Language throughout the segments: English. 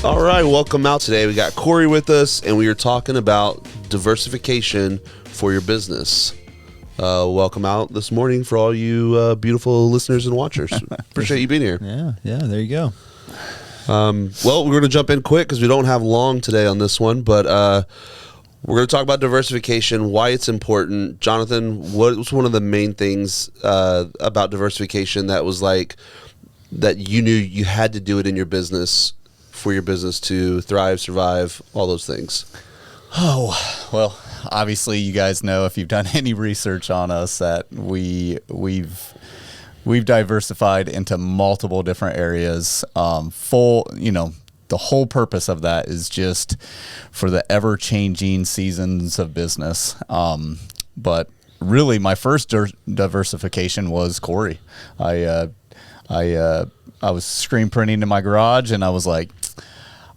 All right, welcome out today. We got Corey with us, and we are talking about diversification for your business. Welcome out this morning for all you beautiful listeners and watchers. Appreciate you being here. Yeah, there you go. Well, we're going to jump in quick because we don't have long today on this one, but we're going to talk about diversification, why it's important. Jonathan, what was one of the main things about diversification that was like that you knew you had to do it in your business for your business to thrive, survive, all those things? Oh, well, obviously you guys know, if you've done any research on us, that we've diversified into multiple different areas. The whole purpose of that is just for the ever-changing seasons of business. But really, my first diversification was Corey. I was screen printing in my garage, and I was like,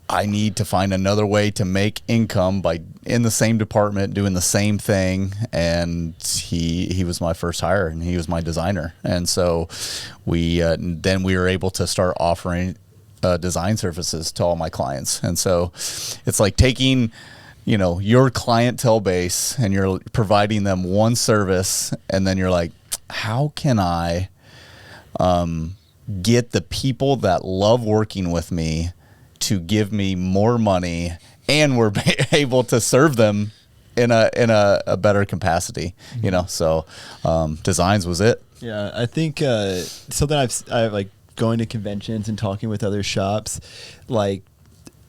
I need to find another way to make income by in the same department doing the same thing. And he was my first hire, and he was my designer. And so then we were able to start offering design services to all my clients. And so it's like taking, your clientele base, and you're providing them one service, and then you're like, how can I get the people that love working with me to give me more money, and we're able to serve them in a better capacity, So designs was it. Yeah, I think something I've like going to conventions and talking with other shops, like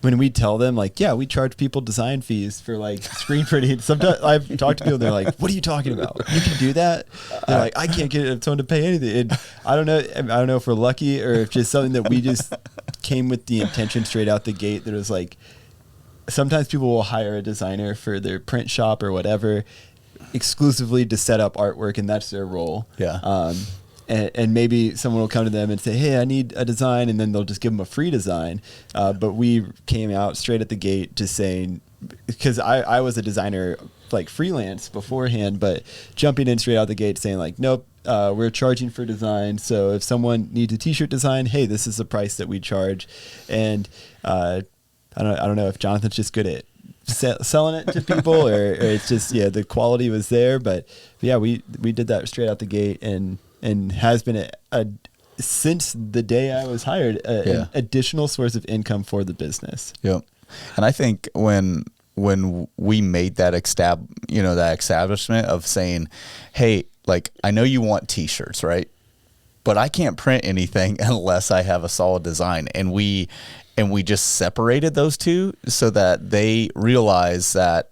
when we tell them like, yeah, we charge people design fees for like screen printing. Sometimes I've talked to people, they're like, what are you talking about? You can do that? They're like, I can't get someone to pay anything. And I don't know if we're lucky or if just something that we just came with the intention straight out the gate, that it was like, sometimes people will hire a designer for their print shop or whatever exclusively to set up artwork, and that's their role. Yeah. And maybe someone will come to them and say, hey, I need a design, and then they'll just give them a free design. But we came out straight at the gate just saying, because I was a designer like freelance beforehand, but jumping in straight out the gate saying like, nope, we're charging for design. So if someone needs a t-shirt design, hey, this is the price that we charge. And I don't know if Jonathan's just good at selling it to people or it's just, the quality was there. But yeah, we did that straight out the gate, and has been since the day I was hired, an additional source of income for the business. Yep. And I think when we made that that establishment of saying, hey, like, I know you want t-shirts, right? But I can't print anything unless I have a solid design. And we just separated those two so that they realize that,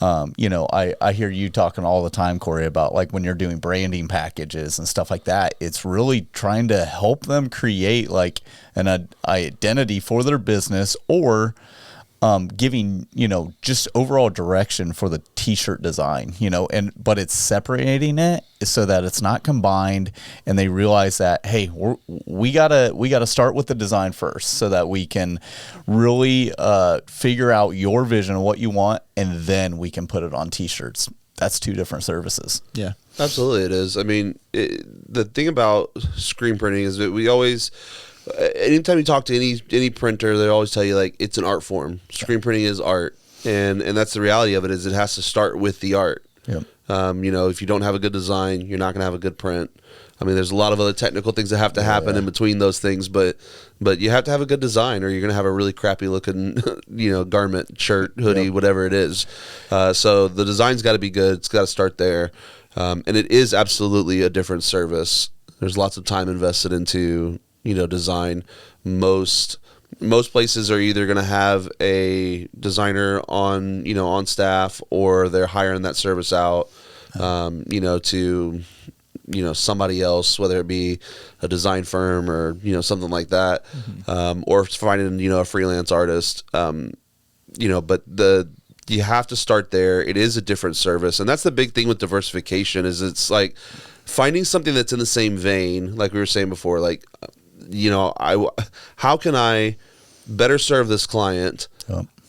I hear you talking all the time, Corey, about like when you're doing branding packages and stuff like that, it's really trying to help them create like an identity for their business, or giving, just overall direction for the t-shirt design, but it's separating it so that it's not combined, and they realize that, hey, we gotta start with the design first so that we can really figure out your vision of what you want, and then we can put it on t-shirts. That's two different services. Yeah, Absolutely it is. I mean, the thing about screen printing is that we always... anytime you talk to any printer, they always tell you like it's an art form. Screen printing is art, and that's the reality of it. Is it has to start with the art. Yep. If you don't have a good design, you're not going to have a good print. I mean, there's a lot of other technical things that have to happen in between those things, but you have to have a good design, or you're going to have a really crappy looking, garment, shirt, hoodie, whatever it is. So the design's got to be good. It's got to start there, and it is absolutely a different service. There's lots of time invested into design. Most places are either going to have a designer on staff, or they're hiring that service out, to somebody else, whether it be a design firm or something like that, or finding a freelance artist. But you have to start there. It is a different service, and that's the big thing with diversification. Is it's like finding something that's in the same vein, like we were saying before, like. How can I better serve this client?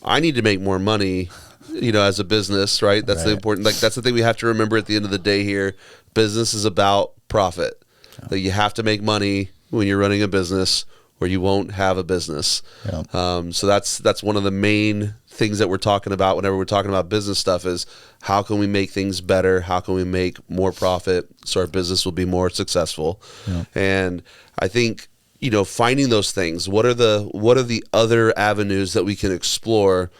I need to make more money, as a business, right? That's the important, that's the thing we have to remember at the end of the day here. Business is about profit. That you have to make money when you're running a business, or you won't have a business. Yeah. So that's one of the main things that we're talking about whenever we're talking about business stuff is how can we make things better? How can we make more profit so our business will be more successful? Yeah. And I think, finding those things, what are the other avenues that we can explore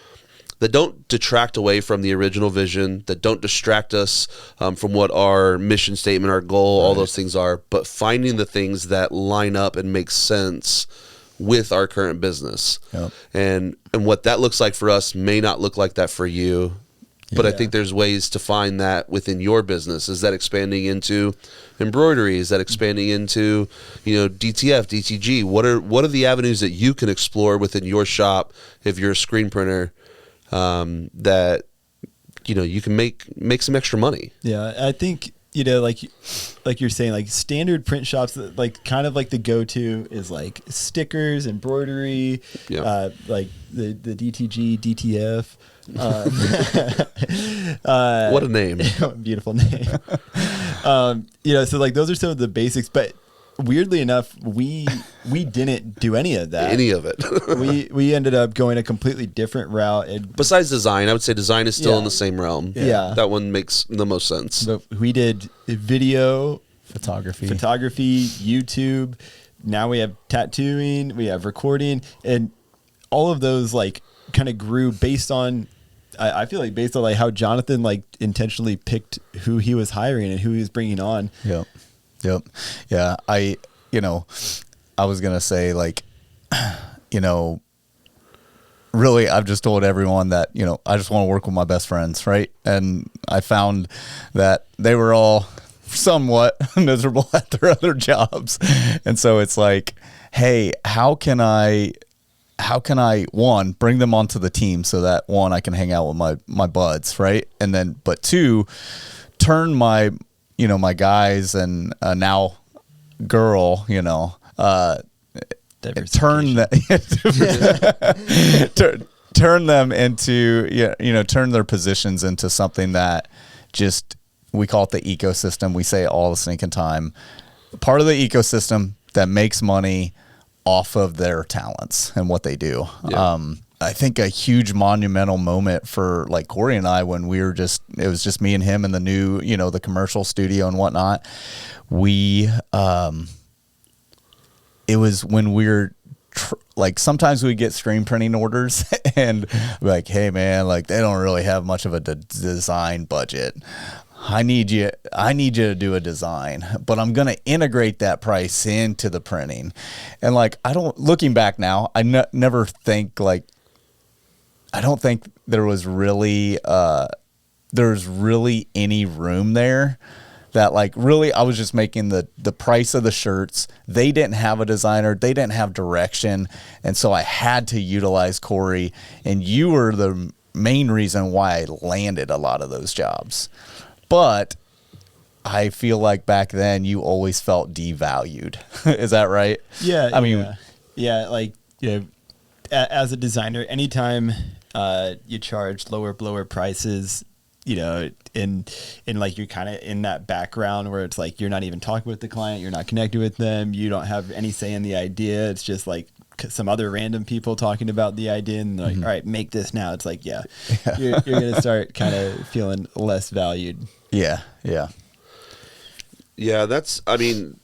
that don't detract away from the original vision, that don't distract us from what our mission statement, our goal, all those things are, but finding the things that line up and make sense with our current business. Yep. And what that looks like for us may not look like that for you. But I Yeah. think there's ways to find that within your business. Is that expanding into embroidery? Is that expanding into, DTF, DTG? What are the avenues that you can explore within your shop if you're a screen printer that you can make some extra money? Yeah, I think like you're saying, like standard print shops, like kind of like the go-to is like stickers, embroidery, like the DTG, DTF. What a name! Beautiful name. So like those are some of the basics, but weirdly enough, we didn't do any of that. Any of it. we ended up going a completely different route. And Besides design, I would say design is still Yeah. in the same realm. Yeah. That one makes the most sense. but we did video, Photography. YouTube. Now we have tattooing, we have recording, and all of those like kind of grew based on, I feel like based on like how Jonathan like intentionally picked who he was hiring and who he was bringing on. Yep. Yeah. I was going to say like, really, I've just told everyone that, I just want to work with my best friends. Right. And I found that they were all somewhat miserable at their other jobs. And so it's like, hey, how can I one, bring them onto the team so that one, I can hang out with my buds. Right. And then, but two, turn my guys and now girl, turn turn them into, turn their positions into something that just, we call it the ecosystem. We say it all the stinking time. Part of the ecosystem that makes money off of their talents and what they do. Yeah. I think a huge monumental moment for like Corey and I when it was just me and him in the new, the commercial studio and whatnot. It was when we're like, sometimes we get screen printing orders and we're like, hey man, like they don't really have much of a design budget. I need you to do a design, but I'm going to integrate that price into the printing. And like, looking back now, I never think like, I don't think there was really any room there that like really I was just making the price of the shirts. They didn't have a designer. They didn't have direction. And so I had to utilize Corey, and you were the main reason why I landed a lot of those jobs. But I feel like back then you always felt devalued. Is that right? Yeah. I mean, yeah, like, as a designer, anytime you charge lower blower prices, and like you're kind of in that background where it's like you're not even talking with the client, you're not connected with them, you don't have any say in the idea. It's just like some other random people talking about the idea and like, all right, make this now. It's like, you're going to start kind of feeling less valued. Yeah. Yeah, that's something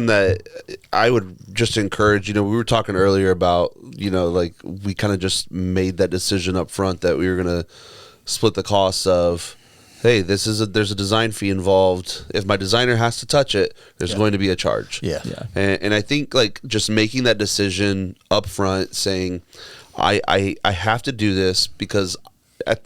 that I would just encourage. We were talking earlier about, like we kind of just made that decision up front that we were going to split the costs of, hey, there's a design fee involved. If my designer has to touch it, there's going to be a charge. Yeah. And I think like just making that decision up front, saying, I have to do this because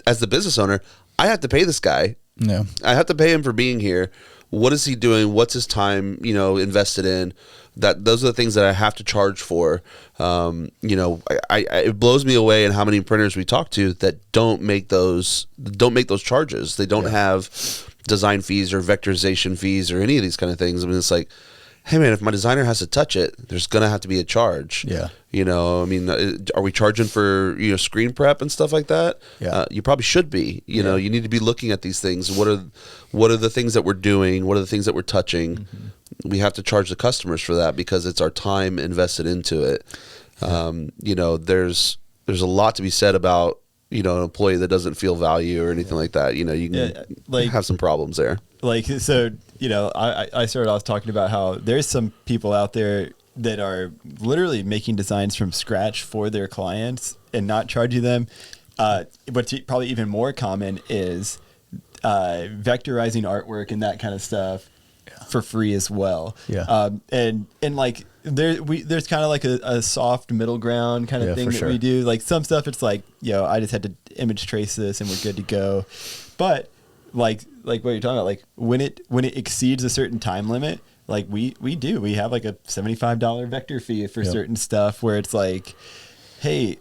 as the business owner, I have to pay this guy. Yeah. I have to pay him for being here. What is he doing? What's his time, invested in? Those are the things that I have to charge for. It blows me away in how many printers we talk to that don't make those charges. They don't have design fees or vectorization fees or any of these kind of things. I mean, it's like, hey man, if my designer has to touch it, there's gonna have to be a charge. Yeah. Are we charging for screen prep and stuff like that? Yeah. You probably should be. You need to be looking at these things. What are the things that we're doing? What are the things that we're touching? we have to charge the customers for that because it's our time invested into it. You know, there's a lot to be said about, you know, an employee that doesn't feel value or anything like that. You know, you can like, have some problems there. Like, so, you know, I started off talking about how there's some people out there that are literally making designs from scratch for their clients and not charging them. What's probably even more common is vectorizing artwork and that kind of stuff for free as well. Yeah. And like there's kind of like a soft middle ground kind of thing that we do. Like some stuff, it's like, I just had to image trace this and we're good to go. But like what you're talking about, like when it exceeds a certain time limit, like we have like a $75 vector fee for certain stuff where it's like, hey,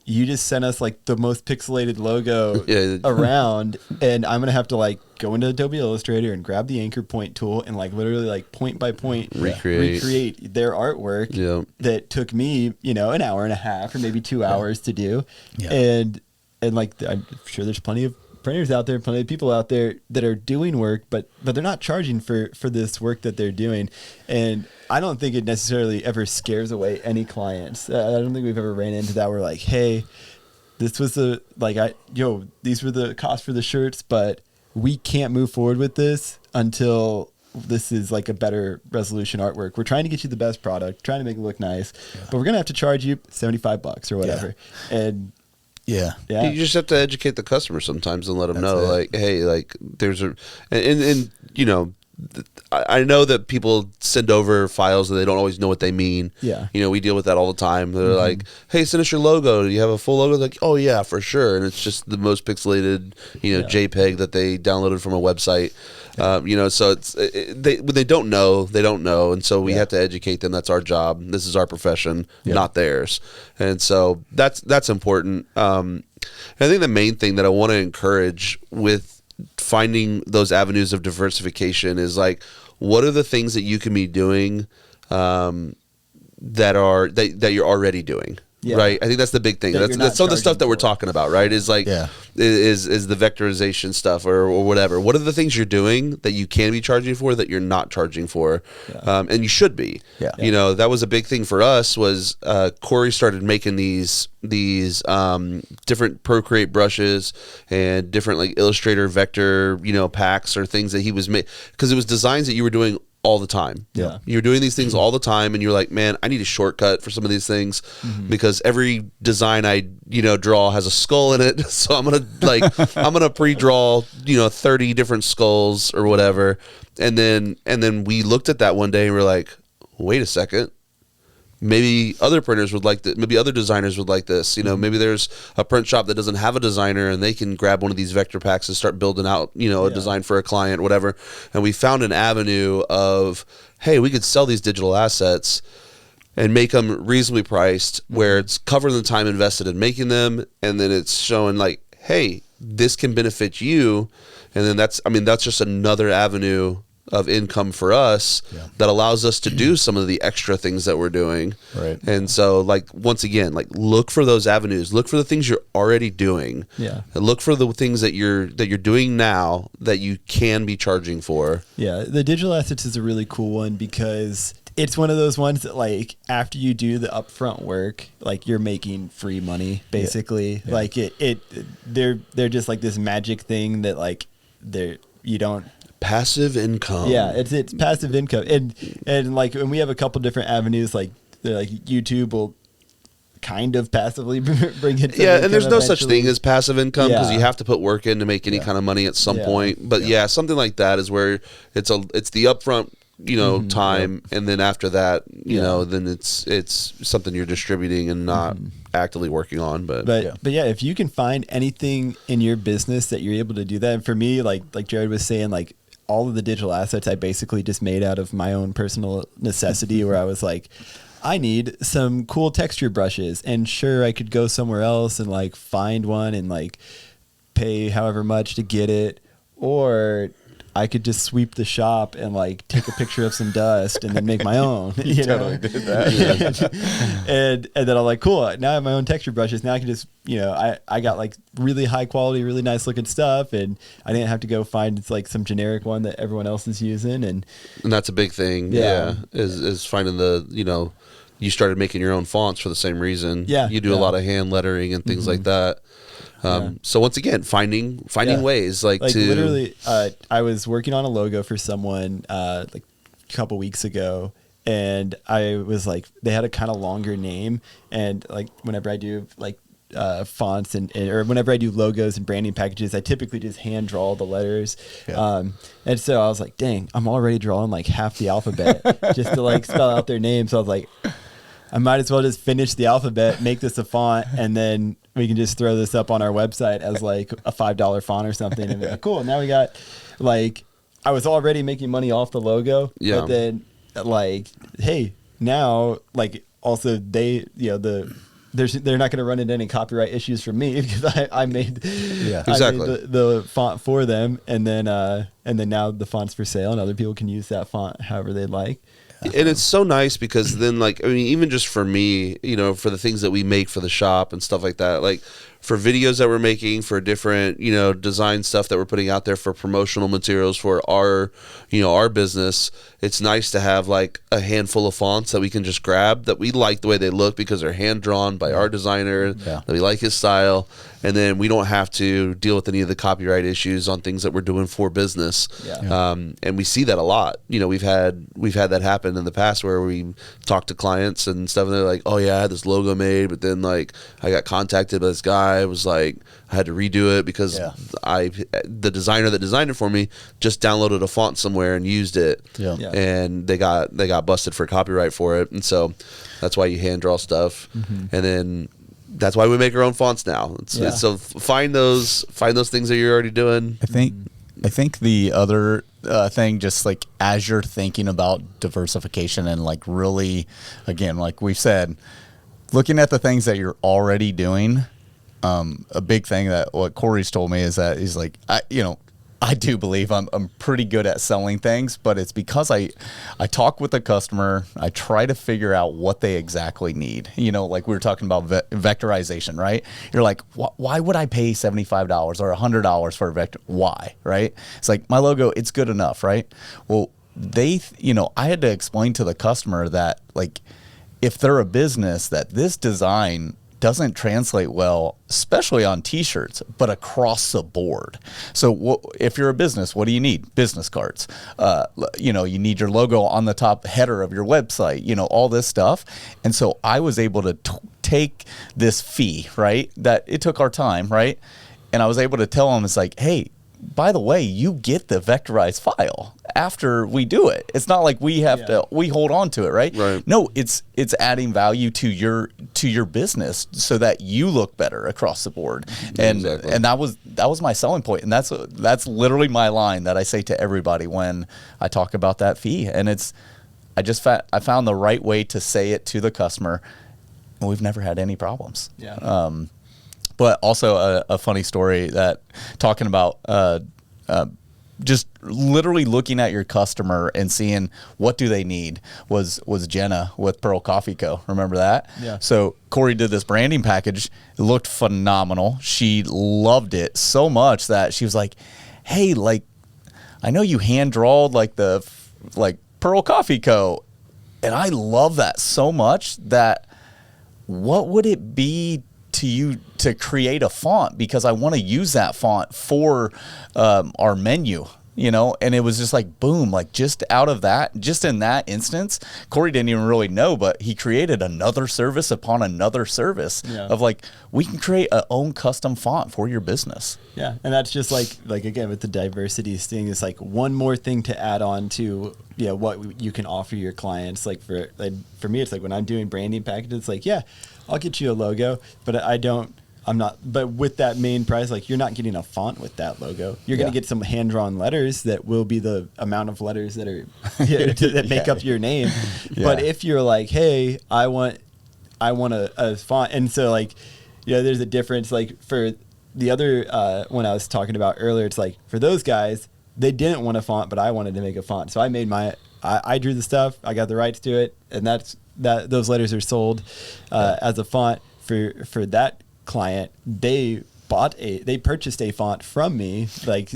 you just sent us like the most pixelated logo around, and I'm gonna have to like go into Adobe Illustrator and grab the anchor point tool and like literally like point by point recreate their artwork that took me, an hour and a half or maybe 2 hours to do. And like I'm sure there's plenty of printers out there, plenty of people out there that are doing work, but they're not charging for this work that they're doing. And I don't think it necessarily ever scares away any clients. I don't think we've ever ran into that. We're like, hey, this was these were the costs for the shirts, but we can't move forward with this until this is like a better resolution artwork. We're trying to get you the best product, trying to make it look nice, but we're going to have to charge you $75 or whatever. And you just have to educate the customer sometimes and let them know, like, hey, like there's and I know that people send over files and they don't always know what they mean. We deal with that all the time. They're like, hey, send us your logo. Do you have a full logo? Like, oh yeah, for sure. And it's just the most pixelated, JPEG that they downloaded from a website. So it's when they don't know, and so we have to educate them. That's our job. This is our profession, not theirs, and so that's important. I think the main thing that I want to encourage with finding those avenues of diversification is like, what are the things that you can be doing that you're already doing? Right. I think that's the big thing. That's some of the stuff that we're talking about, right? Is like, is the vectorization stuff or whatever. What are the things you're doing that you can be charging for that you're not charging for? And you should be. That was a big thing for us was Corey started making these different Procreate brushes and different like Illustrator vector, packs or things that he was making because it was designs that you were doing all the time. You're doing these things all the time and you're like, man, I need a shortcut for some of these things because every design I, draw has a skull in it. So I'm going to pre-draw, 30 different skulls or whatever. And then we looked at that one day and we're like, wait a second. Maybe other printers would like that. Maybe other designers would like this. Maybe there's a print shop that doesn't have a designer and they can grab one of these vector packs and start building out, a design for a client, whatever. And we found an avenue of, hey, we could sell these digital assets and make them reasonably priced where it's covering the time invested in making them. And then it's showing like, hey, this can benefit you. And then that's just another avenue of income for us that allows us to do some of the extra things that we're doing. Right. And so like, once again, like look for those avenues, look for the things you're already doing. And look for the things that you're doing now that you can be charging for. The digital assets is a really cool one because it's one of those ones that like after you do the upfront work, like you're making free money basically. Like they're just like this magic thing that like you don't passive income. It's passive income. And like when we have a couple different avenues, like YouTube will kind of passively bring it. And there's no such thing as passive income because you have to put work in to make any kind of money at some point. But something like that is where it's the upfront, time, and then after that, then it's something you're distributing and not actively working on. But if you can find anything in your business that you're able to do that, and for me, like Jared was saying, like all of the digital assets I basically just made out of my own personal necessity where I was like, I need some cool texture brushes, and sure, I could go somewhere else and like find one and like pay however much to get it, or I could just sweep the shop and like take a picture of some dust and then make my own. You know? Totally did that. and then I'm like, cool. Now I have my own texture brushes. Now I can just, I got like really high quality, really nice looking stuff, and I didn't have to go find like some generic one that everyone else is using. And that's a big thing. Yeah, is finding you started making your own fonts for the same reason. Yeah, you do a lot of hand lettering and things like that. So once again, finding ways like to literally, I was working on a logo for someone like a couple weeks ago, and I was like, they had a kind of longer name, and like whenever I do like fonts or whenever I do logos and branding packages, I typically just hand draw the letters. And so I was like, dang, I'm already drawing like half the alphabet just to like spell out their name. So I was like, I might as well just finish the alphabet, make this a font, and then we can just throw this up on our website as like a $5 font or something. And be like, cool. Now we got like, I was already making money off the logo, but then like, hey, now like also they're not going to run into any copyright issues from me because I made the font for them, and then now the font's for sale and other people can use that font however they like. And it's so nice because then, like, I mean, even just for me, for the things that we make for the shop and stuff like that, like for videos that we're making, for different, design stuff that we're putting out there for promotional materials for our business, it's nice to have like a handful of fonts that we can just grab that we like the way they look because they're hand drawn by our designer, that we like his style. And then we don't have to deal with any of the copyright issues on things that we're doing for business. And we see that a lot. We've had that happen in the past where we talk to clients and stuff, and they're like, oh yeah, I had this logo made, but then like I got contacted by this guy. Was like, I had to redo it because the designer that designed it for me just downloaded a font somewhere and used it. And they got busted for copyright for it. And so that's why you hand draw stuff. And then that's why we make our own fonts now. So find those things that you're already doing. I think the other thing, just like as you're thinking about diversification and like really, again, like we've said, looking at the things that you're already doing, a big thing that what Corey's told me is that he's like, I do believe I'm pretty good at selling things, but it's because I talk with the customer. I try to figure out what they exactly need. Like we were talking about vectorization, right? You're like, why would I pay $75 or $100 for a vector? Why, right? It's like my logo, it's good enough, right? Well, I had to explain to the customer that like, if they're a business, that this design doesn't translate well, especially on t-shirts, but across the board. So if you're a business, what do you need? Business cards. You need your logo on the top header of your website, all this stuff. And so I was able to take this fee, right? That it took our time, right? And I was able to tell them, it's like, hey, by the way, you get the vectorized file after we do it. It's not like we have we hold on to it, right? No, it's adding value to your business so that you look better across the board. And that was my selling point. And that's literally my line that I say to everybody when I talk about that fee. And I found the right way to say it to the customer, and we've never had any problems. But also a funny story that talking about just literally looking at your customer and seeing what do they need was Jenna with Pearl Coffee Co. Remember that? Yeah. So Corey did this branding package. It looked phenomenal. She loved it so much that she was like, hey, like, I know you hand drawed like Pearl Coffee Co. And I love that so much that what would it be to you to create a font, because I want to use that font for our menu, and it was just like, boom, like just out of that, just in that instance, Corey didn't even really know, but he created another service upon another service of like, we can create our own custom font for your business. Yeah. And that's just like again, with the diversity thing, it's like one more thing to add on to, what you can offer your clients. Like for me, it's like when I'm doing branding packages, it's like, yeah, I'll get you a logo, but but with that main price, like you're not getting a font with that logo. You're going to get some hand-drawn letters that will be the amount of letters that are that make up your name. But if you're like, hey, I want a font, and so like, there's a difference. Like for the other one I was talking about earlier, it's like for those guys, they didn't want a font, but I wanted to make a font. So I made I drew the stuff, I got the rights to it, and those letters are sold as a font for that client. They purchased a font from me,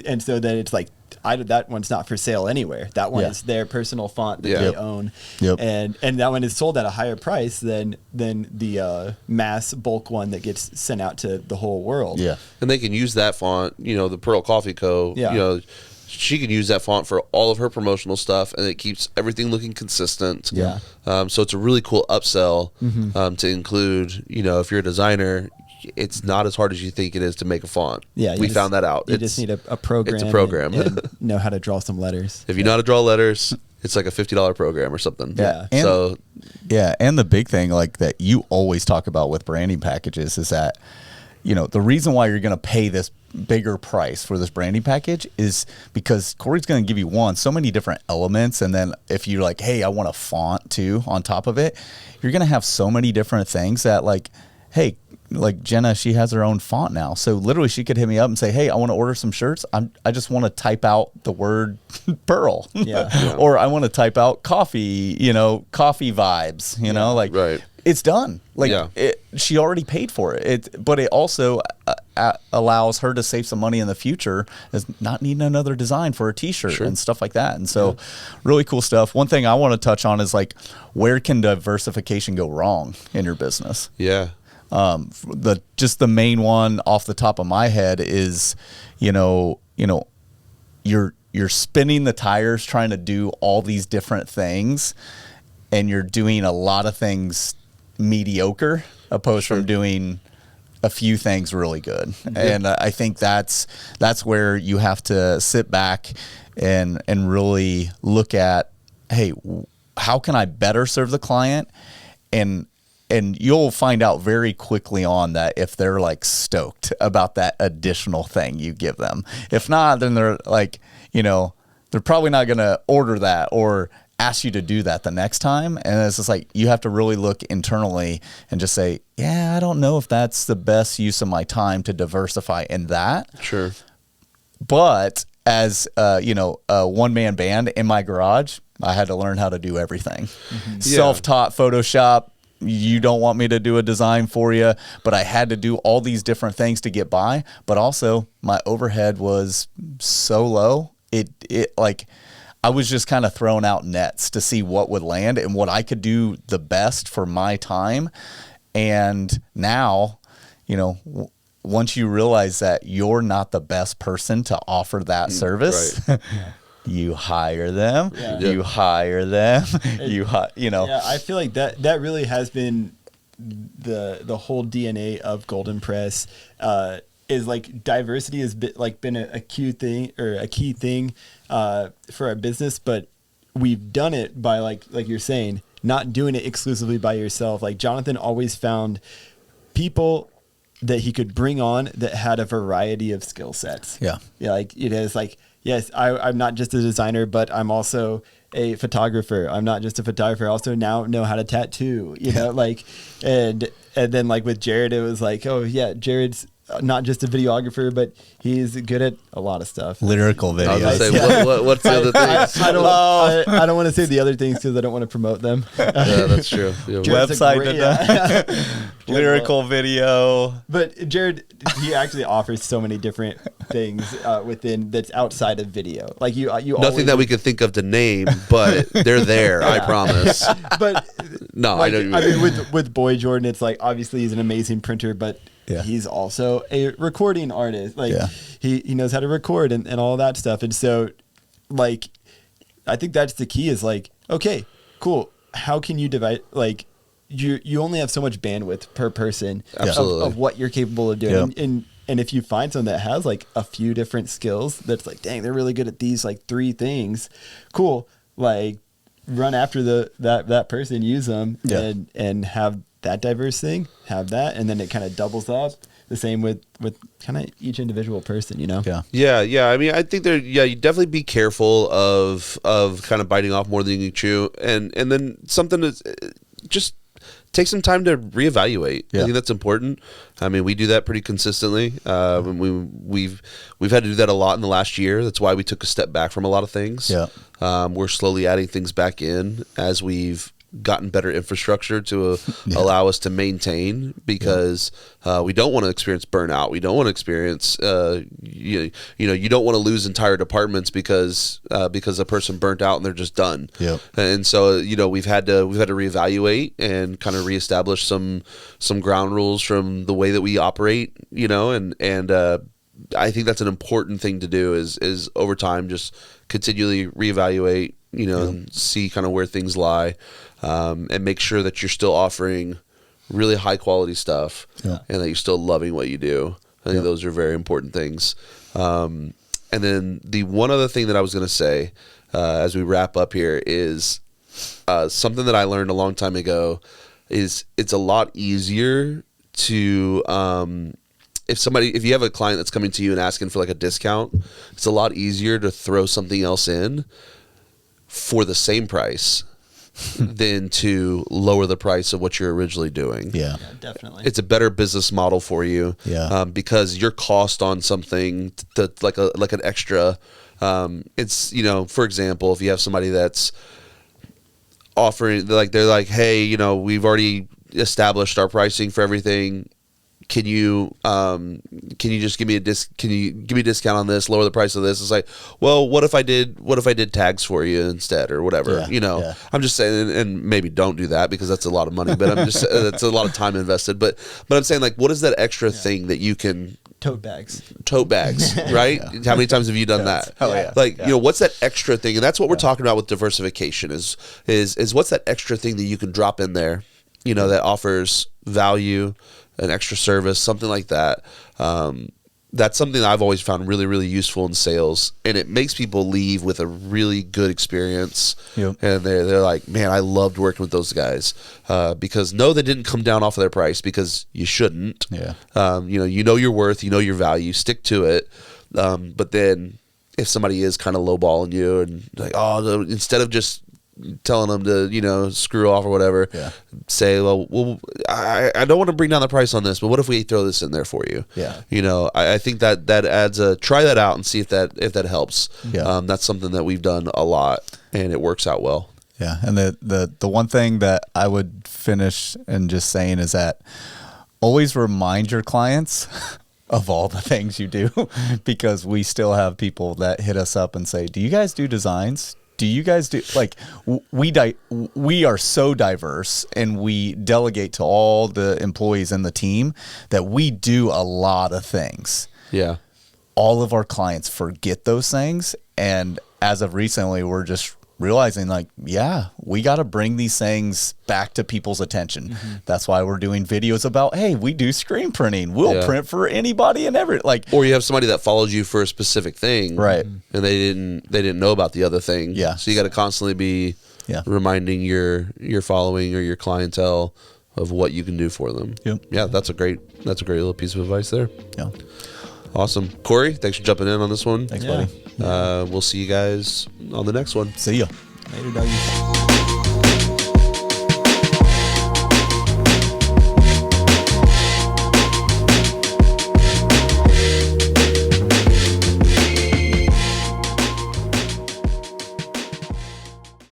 and so then it's like, that one's not for sale anywhere. That one is their personal font that they own. Yep. And that one is sold at a higher price than the mass bulk one that gets sent out to the whole world. Yeah. And they can use that font, the Pearl Coffee Co. Yeah. She can use that font for all of her promotional stuff, and it keeps everything looking consistent. Yeah. So it's a really cool upsell to include, if you're a designer, it's not as hard as you think it is to make a font. Yeah, we found that out. You just need a program. It's a program. And know how to draw some letters. If you know how to draw letters, it's like a $50 program or something. Yeah. And the big thing that you always talk about with branding packages is that, the reason why you're going to pay this bigger price for this branding package is because Corey's going to give you so many different elements. And then if you're like, hey, I want a font too on top of it, you're going to have so many different things that hey, Jenna, she has her own font now. So literally she could hit me up and say, hey, I want to order some shirts. I just want to type out the word Pearl. Yeah. Or I want to type out coffee, coffee vibes, right. It's done. She already paid for it. But it also allows her to save some money in the future as not needing another design for a t-shirt and stuff like that. And so really cool stuff. One thing I want to touch on is where can diversification go wrong in your business? Yeah. The main one off the top of my head is, you're spinning the tires trying to do all these different things, and you're doing a lot of things mediocre opposed from doing a few things really good. And I think that's where you have to sit back and really look at, hey, how can I better serve the client? And you'll find out very quickly on that if they're stoked about that additional thing you give them. If not, then they're they're probably not going to order that or ask you to do that the next time. And it's just you have to really look internally and just say, yeah, I don't know if that's the best use of my time to diversify in that. Sure. But as a one-man band in my garage, I had to learn how to do everything. Mm-hmm. Self-taught Photoshop. You don't want me to do a design for you, but I had to do all these different things to get by. But also my overhead was so low. I was just kind of throwing out nets to see what would land and what I could do the best for my time. And now, once you realize that you're not the best person to offer that service, right. You hire them, you hire them, Yeah, I feel like that really has been the whole DNA of Golden Press, is diversity has been a key thing or a key thing for our business, but we've done it by like you're saying, not doing it exclusively by yourself. Jonathan always found people that he could bring on that had a variety of skill sets. Yeah. It is yes, I'm not just a designer, but I'm also a photographer. I'm not just a photographer. I also now know how to tattoo, and then with Jared, it was oh yeah, Jared's not just a videographer, but he's good at a lot of stuff. Lyrical video. I was going to say, what's the other things? I don't want to say the other things because I don't want to promote them. Yeah, that's true. Yeah. Website, lyrical video. But Jared, he actually offers so many different things within that's outside of video. You nothing that we could think of to name, but they're there. I promise. But no, I know. I mean, with Boy Jordan, it's obviously he's an amazing printer, but he's also a recording artist. He knows how to record and all that stuff. And so I think that's the key is okay, cool. How can you divide, you only have so much bandwidth per person of what you're capable of doing. Yep. And if you find someone that has a few different skills that's dang, they're really good at these 3 things. Cool. Run after that person, use them and have that diverse thing, have that, and then it kind of doubles up. The same with kind of each individual person, Yeah. I mean, I think you definitely be careful of kind of biting off more than you chew, and then something is just take some time to reevaluate. Yeah. I think that's important. I mean, we do that pretty consistently. We've had to do that a lot in the last year. That's why we took a step back from a lot of things. Yeah. We're slowly adding things back in as we've gotten better infrastructure to allow us to maintain, because we don't want to experience burnout. We don't want to experience you don't want to lose entire departments because a person burnt out and they're just done. Yep. And so we've had to reevaluate and kind of reestablish some ground rules from the way that we operate. And I think that's an important thing to do is over time just continually reevaluate. And see kind of where things lie, and make sure that you're still offering really high quality stuff, and that you're still loving what you do. I think those are very important things. And then the one other thing that I was going to say as we wrap up here is something that I learned a long time ago is it's a lot easier to if you have a client that's coming to you and asking for like a discount, it's a lot easier to throw something else in for the same price than to lower the price of what you're originally doing. Yeah, definitely. It's a better business model for you. Yeah. Because your cost on something like an extra, it's, for example, if you have somebody that's offering, they're like, hey, we've already established our pricing for everything. Can you just give me can you give me a discount on this, lower the price of this? It's like, well, what if I did tags for you instead or whatever? I'm just saying, and maybe don't do that because that's a lot of money, but I'm just that's a lot of time invested. But I'm saying, like, what is that extra thing that you can Tote bags, right? How many times have you done that? Oh yeah. Like, what's that extra thing? And that's what we're talking about with diversification is what's that extra thing that you can drop in there, that offers value, an extra service, something like that. That's something that I've always found really, really useful in sales, and it makes people leave with a really good experience. Yep. And they're like, man, I loved working with those guys, because no, they didn't come down off of their price, because you shouldn't. Yeah. You know your worth, your value, stick to it. But then if somebody is kind of lowballing you and like, instead of just telling them to screw off or whatever, say, well, I don't want to bring down the price on this, but what if we throw this in there for you? I think that adds try that out and see if that helps. That's something that we've done a lot and it works out well. And the one thing that I would finish and just saying is that always remind your clients of all the things you do, because we still have people that hit us up and say, do you guys do designs? Do you guys do, like, we are so diverse, and we delegate to all the employees in the team that we do a lot of things. Yeah. All of our clients forget those things. And as of recently, we're just realizing, like, we got to bring these things back to people's attention. Mm-hmm. That's why we're doing videos about, hey, we do screen printing. We'll print for anybody and or you have somebody that follows you for a specific thing, right? And they didn't know about the other thing. Yeah. So you got to constantly be reminding your following or your clientele of what you can do for them. Yep. Yeah, that's a great little piece of advice there. Yeah. Awesome. Corey, thanks for jumping in on this one. Thanks, buddy. We'll see you guys on the next one. See ya. Later, doggy.